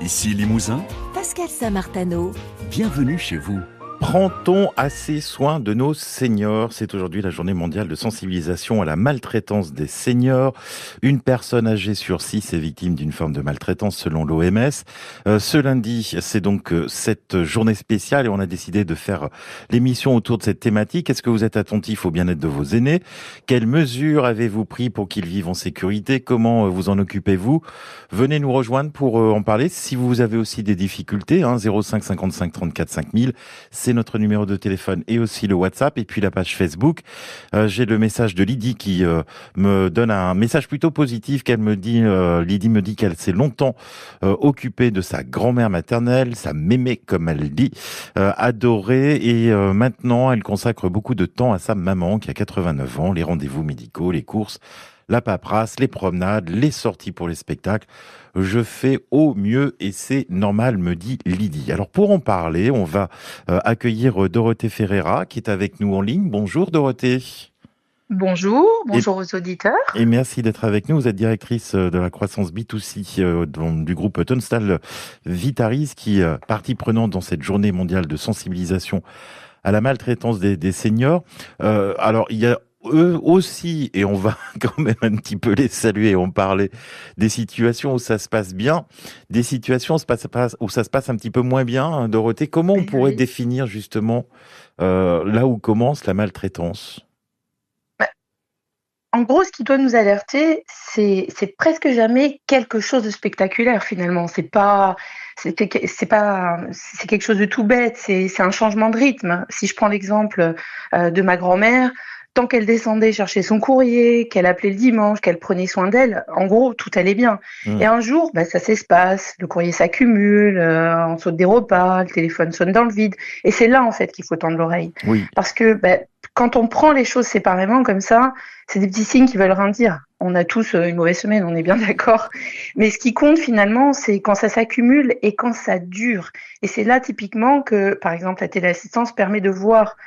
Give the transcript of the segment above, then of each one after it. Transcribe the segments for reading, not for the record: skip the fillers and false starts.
Ici Limousin, Pascal Saint-Martano. bienvenue chez vous. Prend-on assez soin de nos seniors? C'est aujourd'hui la journée mondiale de sensibilisation à la maltraitance des seniors. Une personne âgée sur 6 est victime d'une forme de maltraitance selon l'OMS. Ce lundi, c'est donc cette journée spéciale et on a décidé de faire l'émission autour de cette thématique. Est-ce que vous êtes attentif au bien-être de vos aînés? Quelles mesures avez-vous pris pour qu'ils vivent en sécurité? Comment vous en occupez-vous? Venez nous rejoindre pour en parler. Si vous avez aussi des difficultés, 05 55 34 5000, c'est notre numéro de téléphone et aussi le WhatsApp et puis la page Facebook. J'ai le message de Lydie qui me donne un message plutôt positif. Qu'elle me dit, Lydie me dit qu'elle s'est longtemps occupée de sa grand-mère maternelle, sa mémé comme elle dit, adorée, et maintenant elle consacre beaucoup de temps à sa maman qui a 89 ans, les rendez-vous médicaux, les courses, la paperasse, les promenades, les sorties pour les spectacles. Je fais au mieux et c'est normal, me dit Lydie. Alors pour en parler, on va accueillir Dorothée Ferreira qui est avec nous en ligne. Bonjour Dorothée. Bonjour aux auditeurs. Et merci d'être avec nous. Vous êtes directrice de la croissance B2C du groupe Tunstall Vitaris, qui est partie prenante dans cette journée mondiale de sensibilisation à la maltraitance des seniors. Alors il y a eux aussi, et on va quand même un petit peu les saluer et en parler, des situations où ça se passe bien, des situations où ça se passe un petit peu moins bien, hein, Dorothée. Comment on pourrait définir justement là où commence la maltraitance? En gros, ce qui doit nous alerter, c'est presque jamais quelque chose de spectaculaire finalement. C'est quelque chose de tout bête. C'est un changement de rythme. Si je prends l'exemple de ma grand-mère, tant qu'elle descendait chercher son courrier, qu'elle appelait le dimanche, qu'elle prenait soin d'elle, en gros, tout allait bien. Et un jour, ça s'espace, le courrier s'accumule, on saute des repas, le téléphone sonne dans le vide. Et c'est là, en fait, qu'il faut tendre l'oreille. Oui. Parce que quand on prend les choses séparément comme ça, c'est des petits signes qui veulent rien dire. On a tous une mauvaise semaine, on est bien d'accord. Mais ce qui compte finalement, c'est quand ça s'accumule et quand ça dure. Et c'est là typiquement que, par exemple, la téléassistance permet de voir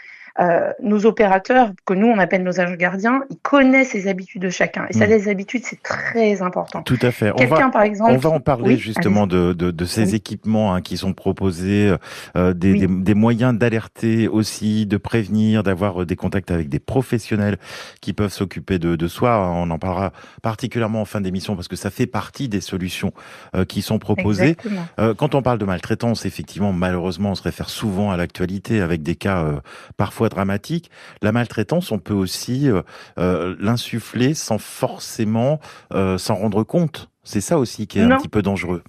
nos opérateurs, que nous on appelle nos agents gardiens, ils connaissent les habitudes de chacun. Et ça, les habitudes, c'est très important. Tout à fait. Par exemple, on va en parler oui, justement de ces équipements qui sont proposés, des moyens d'alerter aussi, de prévenir, d'avoir des contacts avec des professionnels qui peuvent s'occuper de soi. On en parlera particulièrement en fin d'émission parce que ça fait partie des solutions qui sont proposées. Quand on parle de maltraitance, effectivement, malheureusement, on se réfère souvent à l'actualité avec des cas parfois dramatique. La maltraitance, on peut aussi l'insuffler sans forcément s'en rendre compte. C'est ça aussi qui est un petit peu dangereux.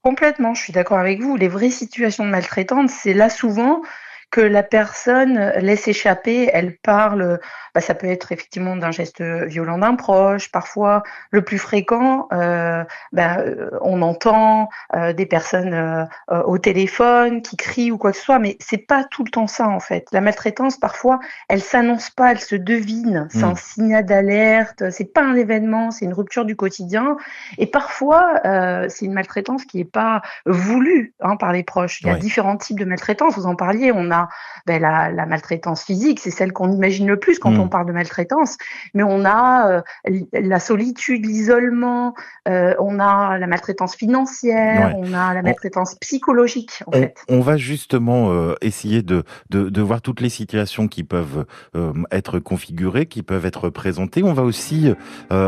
Complètement, je suis d'accord avec vous. Les vraies situations de maltraitance, c'est là souvent que la personne laisse échapper, elle parle, ça peut être effectivement d'un geste violent d'un proche, parfois le plus fréquent, on entend des personnes au téléphone qui crient ou quoi que ce soit, mais c'est pas tout le temps ça en fait. La maltraitance parfois, elle s'annonce pas, elle se devine, c'est un signal d'alerte, c'est pas un événement, c'est une rupture du quotidien, et parfois c'est une maltraitance qui est pas voulue par les proches. Il y a différents types de maltraitance, vous en parliez, on a la maltraitance physique, c'est celle qu'on imagine le plus quand on parle de maltraitance, mais on a la solitude, l'isolement, on a la maltraitance financière, on a la maltraitance psychologique en fait. On va justement essayer de voir toutes les situations qui peuvent être configurées, qui peuvent être présentées. On va aussi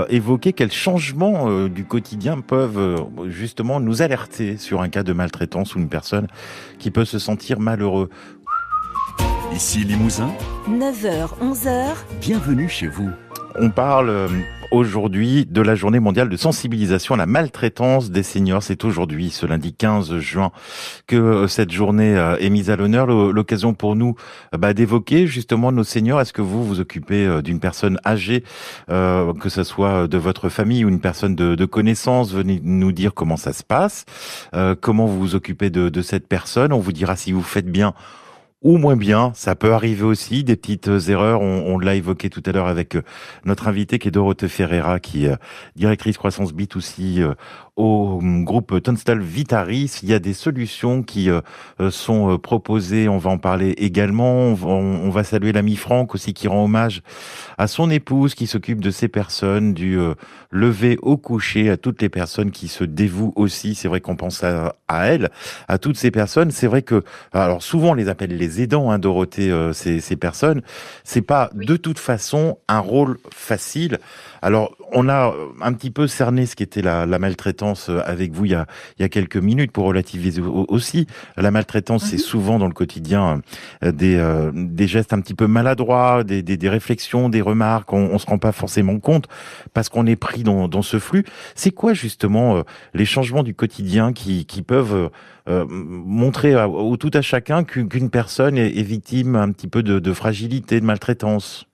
évoquer quels changements du quotidien peuvent justement nous alerter sur un cas de maltraitance ou une personne qui peut se sentir malheureux. Ici Limousin, 9h, 11h. bienvenue chez vous. On parle aujourd'hui de la journée mondiale de sensibilisation à la maltraitance des seniors. C'est aujourd'hui, ce lundi 15 juin, que cette journée est mise à l'honneur. L'occasion pour nous d'évoquer justement nos seniors. Est-ce que vous vous occupez d'une personne âgée, que ce soit de votre famille ou une personne de connaissance? Venez nous dire comment ça se passe, comment vous vous occupez de cette personne. On vous dira si vous faites bien ou moins bien. Ça peut arriver aussi, des petites erreurs. On l'a évoqué tout à l'heure avec notre invité qui est Dorothée Ferreira, qui est directrice croissance B2C au groupe Tunstall Vitaris. Il y a des solutions qui sont proposées. On va en parler également. On va saluer l'ami Franck aussi qui rend hommage à son épouse qui s'occupe de ces personnes, du lever au coucher, à toutes les personnes qui se dévouent aussi. C'est vrai qu'on pense à elles, à toutes ces personnes. C'est vrai que, alors souvent on les appelle les aidants, hein, Dorothée, ces personnes. C'est pas de toute façon un rôle facile. Alors, on a un petit peu cerné ce qu'était la maltraitance avec vous il y a quelques minutes pour relativiser aussi. La maltraitance, c'est souvent dans le quotidien des gestes un petit peu maladroits, des réflexions, des remarques. On se rend pas forcément compte parce qu'on est pris dans ce flux. C'est quoi justement les changements du quotidien qui peuvent montrer au tout à chacun qu'une personne est victime un petit peu de fragilité, de maltraitance?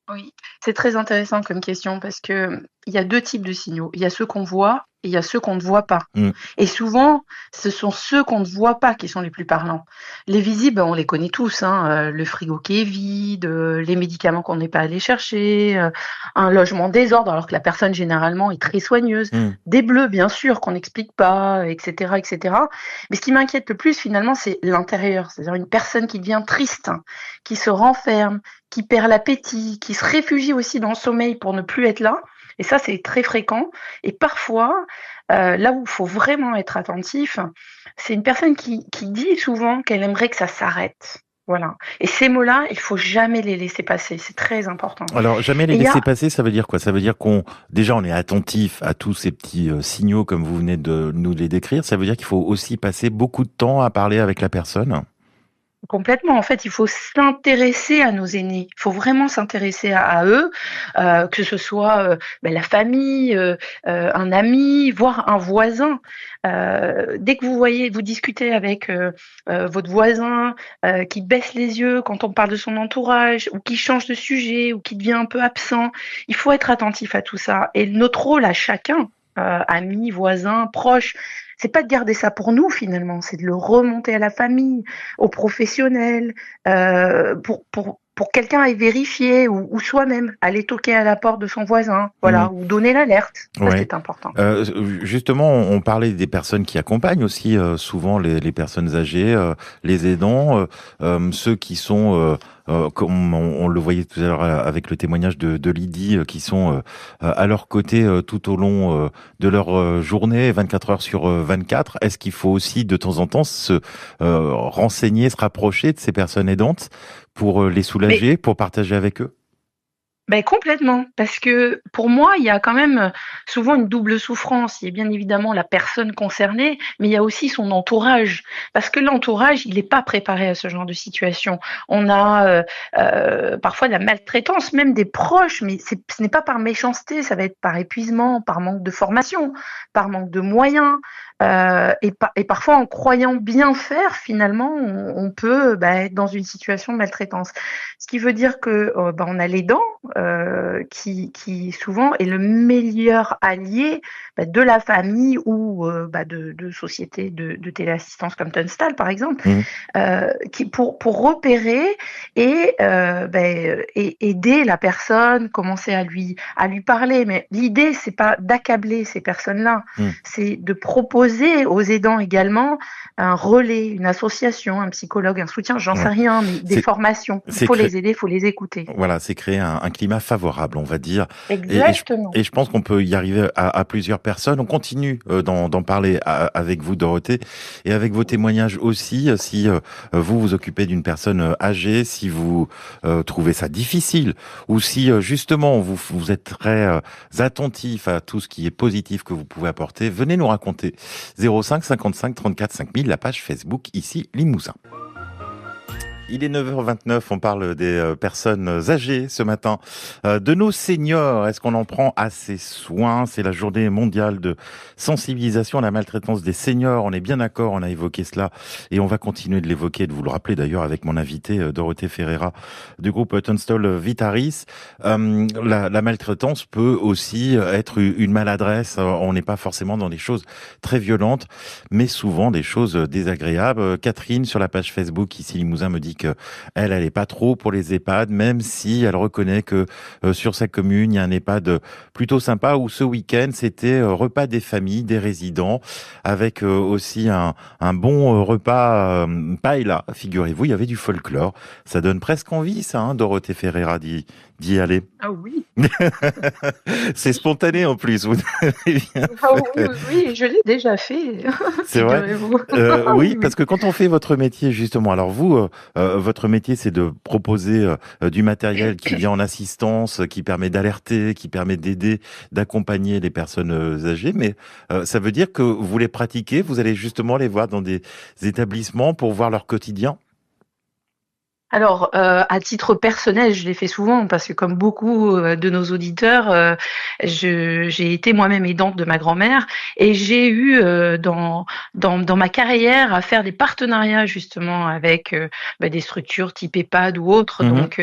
Oui, c'est très intéressant comme question parce que il y a 2 types de signaux. Il y a ceux qu'on voit et il y a ceux qu'on ne voit pas. Mmh. Et souvent, ce sont ceux qu'on ne voit pas qui sont les plus parlants. Les visibles, on les connaît tous, hein, le frigo qui est vide, les médicaments qu'on n'est pas allé chercher, un logement désordre alors que la personne généralement est très soigneuse, Mmh. des bleus bien sûr qu'on n'explique pas, et cetera, et cetera. Mais ce qui m'inquiète le plus finalement, c'est l'intérieur, c'est-à-dire une personne qui devient triste, hein, qui se renferme, qui perd l'appétit, qui se réfugie aussi dans le sommeil pour ne plus être là. Et ça, c'est très fréquent. Et parfois, là où il faut vraiment être attentif, c'est une personne qui dit souvent qu'elle aimerait que ça s'arrête. Voilà. Et ces mots-là, il faut jamais les laisser passer. C'est très important. Alors, jamais Et les il y laisser a passer, ça veut dire quoi? Ça veut dire déjà, on est attentif à tous ces petits signaux comme vous venez de nous les décrire. Ça veut dire qu'il faut aussi passer beaucoup de temps à parler avec la personne. complètement. En fait, il faut s'intéresser à nos aînés. Il faut vraiment s'intéresser à eux, que ce soit la famille, un ami, voire un voisin. Dès que vous discutez avec votre voisin qui baisse les yeux quand on parle de son entourage, ou qui change de sujet, ou qui devient un peu absent, il faut être attentif à tout ça. Et notre rôle à chacun, amis, voisins, proches, c'est pas de garder ça pour nous finalement, c'est de le remonter à la famille, aux professionnels, pour que quelqu'un aille vérifier ou soi-même aller toquer à la porte de son voisin, Mmh. voilà, ou donner l'alerte. Ça, Ouais. c'est important. Justement, on parlait des personnes qui accompagnent aussi souvent les personnes âgées, les aidants, ceux qui sont, comme on le voyait tout à l'heure avec le témoignage de Lydie, qui sont à leur côté tout au long de leur journée, 24 heures sur 24. Est-ce qu'il faut aussi de temps en temps se renseigner, se rapprocher de ces personnes aidantes pour les Mais soulager, pour partager avec eux? Complètement, parce que pour moi, il y a quand même souvent une double souffrance. Il y a bien évidemment la personne concernée, mais il y a aussi son entourage. Parce que l'entourage, il n'est pas préparé à ce genre de situation. On a parfois de la maltraitance, même des proches, mais ce n'est pas par méchanceté, ça va être par épuisement, par manque de formation, par manque de moyens. Et parfois, en croyant bien faire, finalement, on peut être dans une situation de maltraitance. Ce qui veut dire que on a l'aidant qui souvent est le meilleur allié de la famille ou de sociétés de téléassistance comme Tunstall par exemple, Mmh. qui pour repérer et aider la personne, commencer à lui parler. Mais l'idée c'est pas d'accabler ces personnes-là, Mmh. c'est de proposer aux aidants également un relais, une association, un psychologue, un soutien, j'en sais Ouais. rien, mais des C'est formations. Il c'est faut cré- les aider, il faut les écouter. Voilà, c'est créer un climat favorable, on va dire. Et, et, je, Exactement. et je pense qu'on peut y arriver à plusieurs personnes. On continue d'en parler avec vous, Dorothée, et avec vos témoignages aussi. Si vous vous occupez d'une personne âgée, si vous trouvez ça difficile, ou si justement vous êtes très attentif à tout ce qui est positif que vous pouvez apporter, venez nous raconter. 05 55 34 5000, la page Facebook ici Limousin. Il est 9h29, on parle des personnes âgées ce matin, de nos seniors. Est-ce qu'on en prend assez soin? C'est la journée mondiale de sensibilisation à la maltraitance des seniors. On est bien d'accord, on a évoqué cela et on va continuer de l'évoquer, de vous le rappeler d'ailleurs avec mon invité Dorothée Ferreira du groupe Tunstall Vitaris. La maltraitance peut aussi être une maladresse. On n'est pas forcément dans des choses très violentes, mais souvent des choses désagréables. Catherine, sur la page Facebook ici Limousin, me dit que elle est pas trop pour les EHPAD, même si elle reconnaît que sur sa commune, il y a un EHPAD plutôt sympa où ce week-end, c'était repas des familles, des résidents, avec aussi un bon repas paella, figurez-vous, il y avait du folklore. Ça donne presque envie, ça, hein, Dorothée Ferreira, d'y aller. Ah oui. C'est spontané en plus, vous avez bien Ah oui, fait. oui, oui, je l'ai déjà fait, C'est vrai. figurez-vous. Oui, Oui, oui. parce que quand on fait votre métier, justement, alors vous, votre métier, c'est de proposer du matériel qui vient en assistance, qui permet d'alerter, qui permet d'aider, d'accompagner les personnes âgées, mais ça veut dire que vous les pratiquez, vous allez justement les voir dans des établissements pour voir leur quotidien. Alors, à titre personnel, je l'ai fait souvent parce que comme beaucoup, de nos auditeurs, j'ai été moi-même aidante de ma grand-mère et j'ai eu, dans ma carrière à faire des partenariats justement avec, des structures type EHPAD ou autres. Mhm. Donc,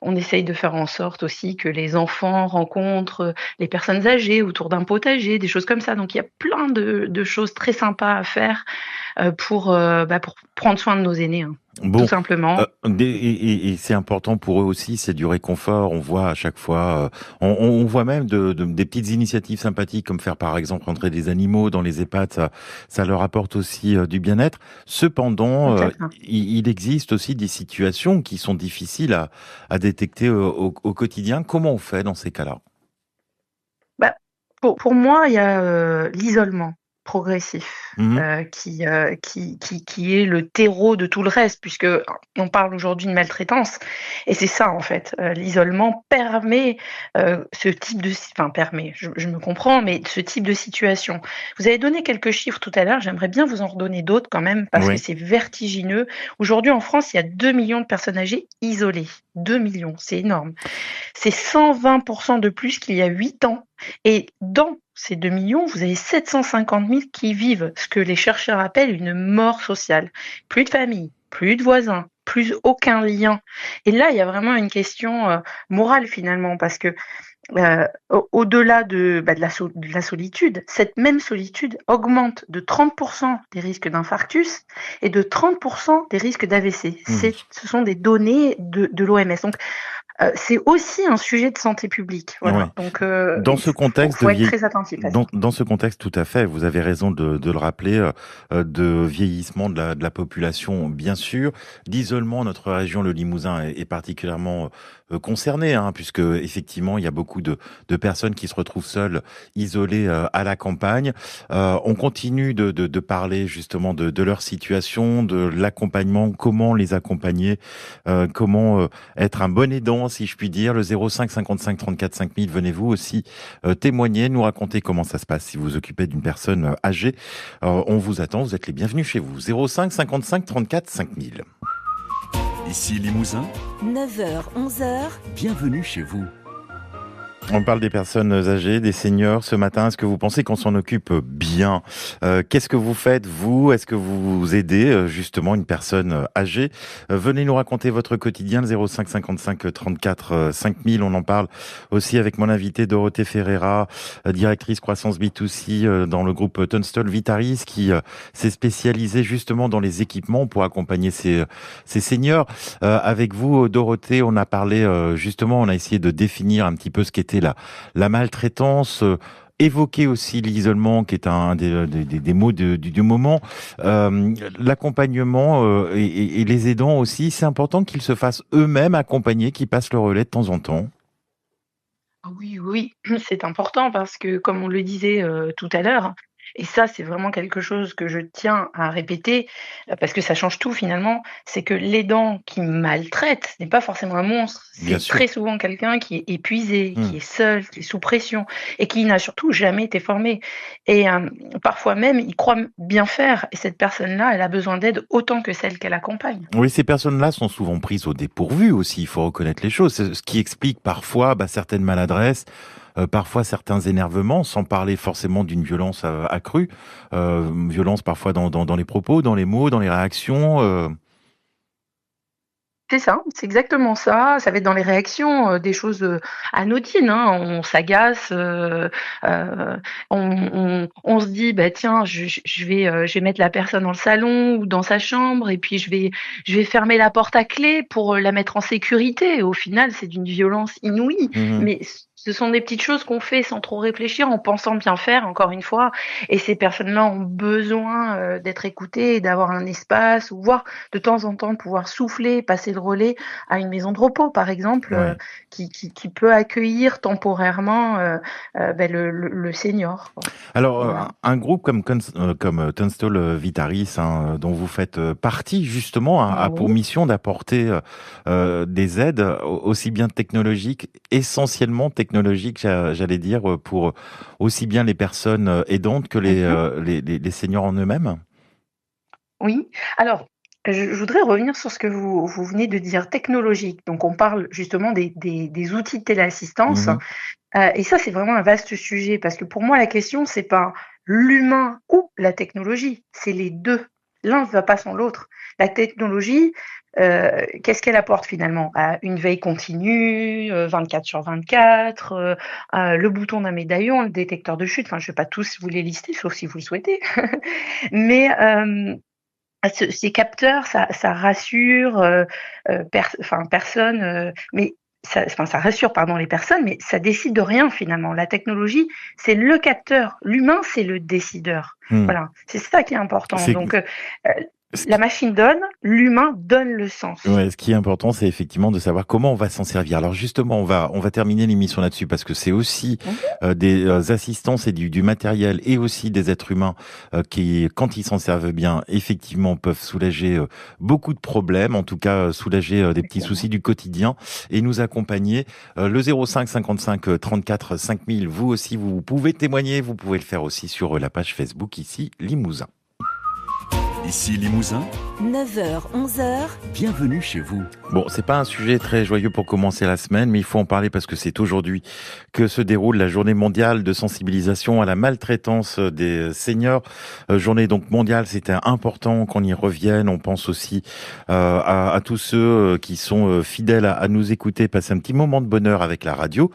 on essaye de faire en sorte aussi que les enfants rencontrent, les personnes âgées autour d'un potager, des choses comme ça. Donc il y a plein de choses très sympas à faire, pour prendre soin de nos aînés, hein, tout Bon, simplement. et c'est important pour eux aussi, c'est du réconfort. On voit à chaque fois, on voit même des petites initiatives sympathiques, comme faire par exemple rentrer des animaux dans les EHPAD, ça leur apporte aussi du bien-être. Cependant, Complètement. il existe aussi des situations qui sont difficiles à détecter au quotidien. Comment on fait dans ces cas-là? Bah, pour moi, il y a, l'isolement progressif, Mhm. qui est le terreau de tout le reste puisque on parle aujourd'hui de maltraitance et c'est ça en fait, l'isolement permet, ce type de si enfin permet, je me comprends, mais ce type de situation. Vous avez donné quelques chiffres tout à l'heure, j'aimerais bien vous en redonner d'autres quand même parce que Oui. c'est vertigineux. Aujourd'hui en France, il y a 2 millions de personnes âgées isolées. 2 millions, c'est énorme. C'est 120% de plus qu'il y a 8 ans et dans ces 2 millions, vous avez 750 000 qui vivent ce que les chercheurs appellent une mort sociale. Plus de famille, plus de voisins, plus aucun lien. Et là, il y a vraiment une question morale finalement, parce que au-delà de la solitude, cette même solitude augmente de 30% des risques d'infarctus et de 30% des risques d'AVC. Mhm. Ce sont des données de l'OMS. Donc, c'est aussi un sujet de santé publique, Ouais. voilà. Donc, Dans il ce faut contexte de faut être vieil... très attentif à ça. dans ce contexte, tout à fait, vous avez raison de le rappeler, de vieillissement de la population, bien sûr, d'isolement. Notre région, le Limousin, est particulièrement concernée, hein, puisque effectivement, il y a beaucoup de personnes qui se retrouvent seules, isolées à la campagne. On continue de parler justement de leur situation, de l'accompagnement, comment les accompagner, comment être un bon aidant, si je puis dire. Le 05 55 34 5000, venez-vous aussi témoigner, nous raconter comment ça se passe si vous vous occupez d'une personne âgée. On vous attend, vous êtes les bienvenus chez vous. 05 55 34 5000. Ici Limousin, 9h, 11h, bienvenue chez vous. On parle des personnes âgées, des seniors ce matin. Est-ce que vous pensez qu'on s'en occupe bien? Qu'est-ce que vous faites, vous? Est-ce que vous aidez justement une personne âgée? Venez nous raconter votre quotidien, le 05 55 34 5000. On en parle aussi avec mon invité Dorothée Ferreira, directrice croissance B2C dans le groupe Tunstall Vitaris, qui s'est spécialisée justement dans les équipements pour accompagner ces seniors. Avec vous, Dorothée, on a parlé justement, on a essayé de définir un petit peu ce qu'était la maltraitance, évoquer aussi l'isolement qui est un des mots du moment, l'accompagnement et les aidants aussi, c'est important qu'ils se fassent eux-mêmes accompagner, qu'ils passent le relais de temps en temps. Ah oui, oui, c'est important parce que comme on le disait, tout à l'heure et ça, c'est vraiment quelque chose que je tiens à répéter, parce que ça change tout finalement, c'est que l'aidant qui maltraite n'est pas forcément un monstre. Bien C'est sûr. très souvent quelqu'un qui est épuisé, Hmm. qui est seul, qui est sous pression et qui n'a surtout jamais été formé et parfois même, il croit bien faire et cette personne-là, elle a besoin d'aide autant que celle qu'elle accompagne. Oui, ces personnes-là sont souvent prises au dépourvu aussi, il faut reconnaître les choses. C'est ce qui explique parfois certaines maladresses, parfois certains énervements, sans parler forcément d'une violence accrue. Violence parfois dans les propos, dans les mots, dans les réactions. C'est exactement ça. Ça va être dans les réactions, des choses, anodines, hein. On s'agace, on se dit: «Bah, tiens, je vais mettre la personne dans le salon ou dans sa chambre et puis je vais fermer la porte à clé pour, la mettre en sécurité». Au final, c'est d'une violence inouïe, Mmh. mais ce sont des petites choses qu'on fait sans trop réfléchir, en pensant bien faire, encore une fois, et ces personnes-là ont besoin, d'être écoutées et d'avoir un espace, ou voire de temps en temps pouvoir souffler, passer le relais à une maison de repos, par exemple, Ouais. qui peut accueillir temporairement, le senior, quoi. Alors, Voilà. un groupe comme Tunstall Vitaris, hein, dont vous faites partie, justement, a pour Oui. mission d'apporter des aides aussi bien technologiques, essentiellement technologiques, j'allais dire, pour aussi bien les personnes aidantes que Mmh. les seniors en eux-mêmes. Oui. Alors, je voudrais revenir sur ce que vous venez de dire, technologique. Donc on parle justement des outils de téléassistance, Mhm. et ça, c'est vraiment un vaste sujet, parce que pour moi, la question, c'est pas l'humain ou la technologie, c'est les 2. L'un ne va pas sans l'autre. La technologie, qu'est-ce qu'elle apporte finalement? Une veille continue, 24/24, le bouton d'un médaillon, le détecteur de chute, enfin, je ne vais pas tous vous les lister, sauf si vous le souhaitez. Mais, ces capteurs, ça rassure, personne, mais ça rassure, pardon, les personnes, mais ça décide de rien finalement. La technologie, c'est le capteur. L'humain, c'est le décideur. Hmm. Voilà, c'est ça qui est important. C'est Donc, ce la qui, machine donne, l'humain donne le sens. Ouais, ce qui est important, c'est effectivement de savoir comment on va s'en servir. Alors justement, on va terminer l'émission là-dessus parce que c'est aussi Mmh. des assistances et du matériel et aussi des êtres humains qui, quand ils s'en servent bien, effectivement, peuvent soulager beaucoup de problèmes, en tout cas soulager des petits soucis du quotidien et nous accompagner. Le 05 55 34 5000, vous aussi, vous pouvez témoigner, vous pouvez le faire aussi sur la page Facebook ici, Limousin. Ici Limousin, 9h, 11h, bienvenue chez vous. Bon, c'est pas un sujet très joyeux pour commencer la semaine, mais il faut en parler parce que c'est aujourd'hui que se déroule la journée mondiale de sensibilisation à la maltraitance des seniors. Journée donc mondiale, c'était important qu'on y revienne. On pense aussi à tous ceux qui sont fidèles à nous écouter, passer un petit moment de bonheur avec la radio.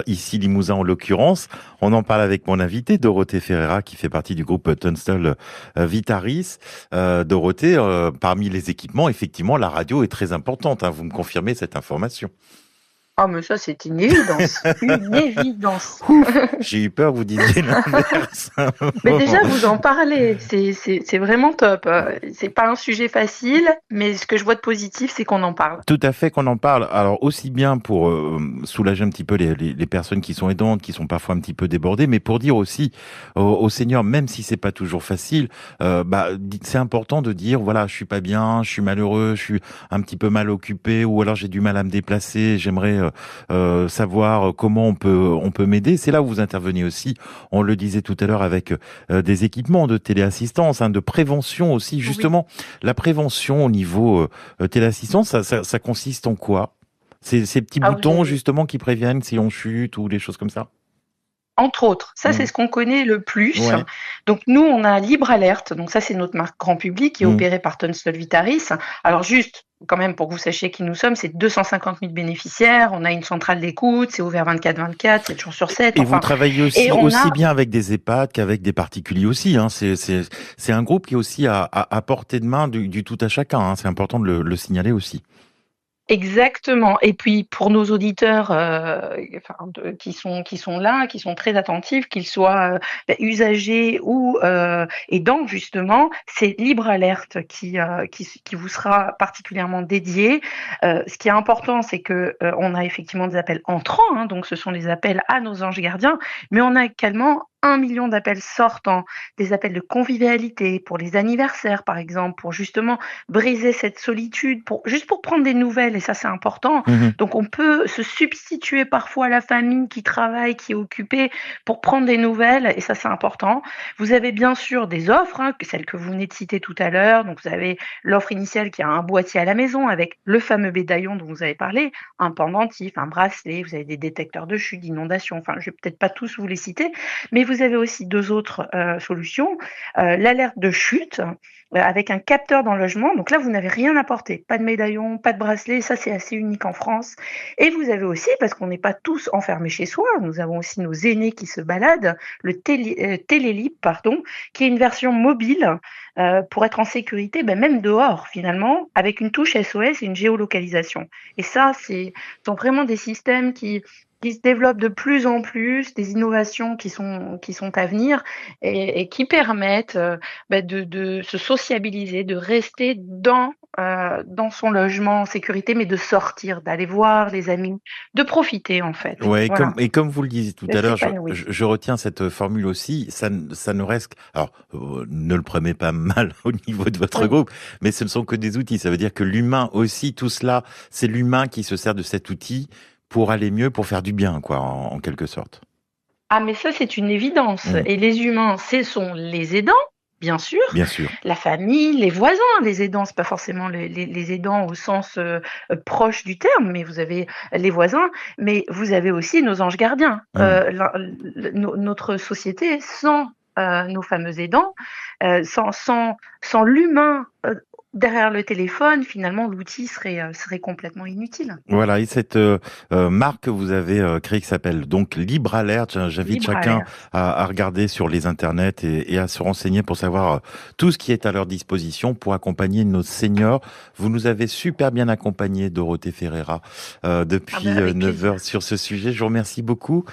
Ici Limousin en l'occurrence. On en parle avec mon invité, Dorothée Ferreira, qui fait partie du groupe Tunstall Vitaris. Dorothée, parmi les équipements, effectivement, la radio est très importante, hein. Vous me confirmez cette information? Ah, mais ça, c'est une évidence, une évidence. Ouf, j'ai eu peur que vous disiez l'inverse. Mais déjà, vous en parlez, c'est vraiment top. C'est pas un sujet facile, mais ce que je vois de positif, c'est qu'on en parle. Tout à fait qu'on en parle. Alors aussi bien pour soulager un petit peu les personnes qui sont aidantes, qui sont parfois un petit peu débordées, mais pour dire aussi aux seniors, même si c'est pas toujours facile, c'est important de dire voilà, je suis pas bien, je suis malheureux, je suis un petit peu mal occupé, ou alors j'ai du mal à me déplacer. J'aimerais savoir comment on peut m'aider. C'est là où vous intervenez aussi. On le disait tout à l'heure avec des équipements de téléassistance, hein, de prévention aussi. Oui. Justement, la prévention au niveau téléassistance, ça consiste en quoi? Ces petits Ah, vous boutons avez justement qui préviennent si on chute ou des choses comme ça? Entre autres, ça, c'est Mmh. ce qu'on connaît le plus. Ouais. Donc nous, on a Libre Alerte, donc ça, c'est notre marque grand public qui est Mmh. opérée par Tunstall Vitaris. Alors juste, quand même, pour que vous sachiez qui nous sommes, c'est 250 000 bénéficiaires, on a une centrale d'écoute, c'est ouvert 24/24, 7 jours sur 7, Et vous enfin, travaillez et aussi on aussi a bien avec des EHPAD qu'avec des particuliers aussi, hein. C'est un groupe qui est aussi à portée de main du tout à chacun, hein. C'est important de le signaler aussi. exactement. Et puis pour nos auditeurs, qui sont là, qui sont très attentifs, qu'ils soient, usagers ou, aidants justement, c'est Libre Alerte qui vous sera particulièrement dédié. Ce qui est important, c'est que, on a effectivement des appels entrants, hein, donc ce sont les appels à nos anges gardiens, mais on a également 1 million d'appels sortants, des appels de convivialité pour les anniversaires par exemple, pour justement briser cette solitude, juste pour prendre des nouvelles, et ça c'est important. Mmh. Donc on peut se substituer parfois à la famille qui travaille, qui est occupée, pour prendre des nouvelles, et ça c'est important. Vous avez bien sûr des offres, hein, celles que vous venez de citer tout à l'heure. Donc vous avez l'offre initiale qui a un boîtier à la maison avec le fameux médaillon dont vous avez parlé, un pendentif, un bracelet, vous avez des détecteurs de chute, d'inondation, enfin je vais peut-être pas tous vous les citer, mais vous avez aussi deux autres solutions. L'alerte de chute, avec un capteur dans le logement. Donc là, vous n'avez rien à porter. Pas de médaillon, pas de bracelet. Ça, c'est assez unique en France. Et vous avez aussi, parce qu'on n'est pas tous enfermés chez soi, nous avons aussi nos aînés qui se baladent, le Télélib, pardon, qui est une version mobile pour être en sécurité, même dehors finalement, avec une touche SOS et une géolocalisation. Et ça, sont vraiment des systèmes qui se développent de plus en plus, des innovations qui sont à venir et qui permettent de se sociabiliser, de rester dans son logement en sécurité, mais de sortir, d'aller voir les amis, de profiter en fait. Ouais, Voilà, et comme vous le disiez tout de à l'heure, s'épanouir. je retiens cette formule aussi. Ça ne reste. Alors, ne le prenez pas mal au niveau de votre Oui. groupe, mais ce ne sont que des outils. Ça veut dire que l'humain aussi, tout cela, c'est l'humain qui se sert de cet outil pour aller mieux, pour faire du bien, quoi, en quelque sorte. Ah mais ça, c'est une évidence Mm, et les humains, ce sont les aidants, bien sûr, bien sûr. la famille, les voisins. Les aidants, c'est pas forcément les aidants au sens, proche du terme, mais vous avez les voisins, mais vous avez aussi nos anges gardiens. Mm. Notre société sans, nos fameux aidants, sans l'humain, derrière le téléphone, finalement l'outil serait complètement inutile. Voilà, et cette marque que vous avez créée qui s'appelle donc Libre Alerte, j'invite Libre chacun alerte. à regarder sur les internets et à se renseigner pour savoir tout ce qui est à leur disposition pour accompagner nos seniors. Vous nous avez super bien accompagnés, Dorothée Ferreira, Ah depuis avec 9 plaisir. heures sur ce sujet. Je vous remercie beaucoup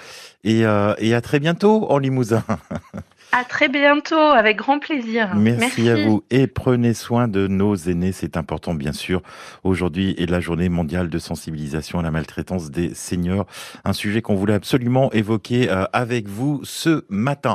et à très bientôt en Limousin. À très bientôt, avec grand plaisir. Merci à Merci. vous et prenez soin de nos aînés, c'est important bien sûr. Aujourd'hui est la journée mondiale de sensibilisation à la maltraitance des seniors, un sujet qu'on voulait absolument évoquer avec vous ce matin.